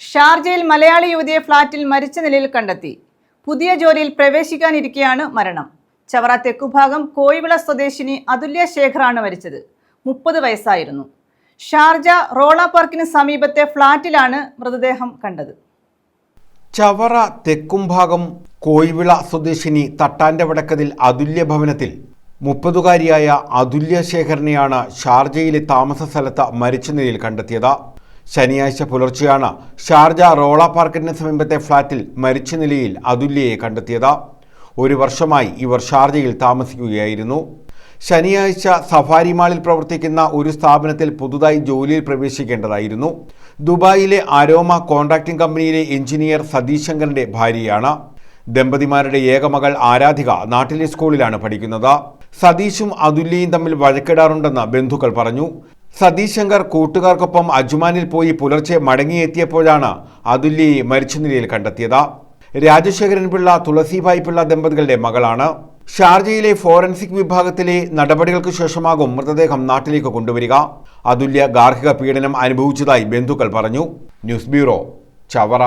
ഷാർജയിൽ മലയാളി യുവതിയെ ഫ്ളാറ്റിൽ മരിച്ച നിലയിൽ കണ്ടെത്തി. പുതിയ ജോലിയിൽ പ്രവേശിക്കാനിരിക്കെയാണ് മരണം. ചവറ തെക്കുഭാഗം കോയിവിള സ്വദേശിനി അതുല്യ ശേഖറാണ് മരിച്ചത്. 30 വയസ്സായിരുന്നു. ഷാർജ റോള പാർക്കിന് സമീപത്തെ ഫ്ളാറ്റിലാണ് മൃതദേഹം കണ്ടത്. ചവറ തെക്കുംഭാഗം കോയിവിള സ്വദേശിനി തട്ടാന്റെ വടക്കതിൽ അതുല്യ ഭവനത്തിൽ 30-കാരിയായ അതുല്യ ശേഖരനെയാണ് ഷാർജയിലെ താമസ സ്ഥലത്ത് മരിച്ച നിലയിൽ കണ്ടെത്തിയത്. ശനിയാഴ്ച പുലർച്ചെയാണ് ഷാർജ റോള പാർക്കിന് സമീപത്തെ ഫ്ളാറ്റിൽ മരിച്ച നിലയിൽ അതുല്യയെ കണ്ടെത്തിയത്. 1 വർഷമായി ഇവർ ഷാർജയിൽ താമസിക്കുകയായിരുന്നു. ശനിയാഴ്ച സഫാരി മാളിൽ പ്രവർത്തിക്കുന്ന ഒരു സ്ഥാപനത്തിൽ പുതുതായി ജോലിയിൽ പ്രവേശിക്കേണ്ടതായിരുന്നു. ദുബായിലെ അരോമ കോൺട്രാക്ടിംഗ് കമ്പനിയിലെ എഞ്ചിനീയർ സതീഷ് ശങ്കറിന്റെ ഭാര്യയാണ്. ദമ്പതിമാരുടെ ഏകമകൾ ആരാധിക നാട്ടിലെ സ്കൂളിലാണ് പഠിക്കുന്നത്. സതീഷും അതുല്യയും തമ്മിൽ വഴക്കിടാറുണ്ടെന്ന് ബന്ധുക്കൾ പറഞ്ഞു. സതീഷ് ശങ്കർ കൂട്ടുകാർക്കൊപ്പം അജ്മാനിൽ പോയി പുലർച്ചെ മടങ്ങിയെത്തിയപ്പോഴാണ് അതുല്യയെ മരിച്ച നിലയിൽ കണ്ടെത്തിയത്. രാജശേഖരൻ പിള്ള, തുളസിഭായ് പിള്ള ദമ്പതികളുടെ മകളാണ്. ഷാർജയിലെ ഫോറൻസിക് വിഭാഗത്തിലെ നടപടികൾക്ക് ശേഷമാകും മൃതദേഹം നാട്ടിലേക്ക് കൊണ്ടുവരിക. അതുല്യ ഗാർഹിക പീഡനം അനുഭവിച്ചതായി ബന്ധുക്കൾ പറഞ്ഞു. News bureau, Chavara.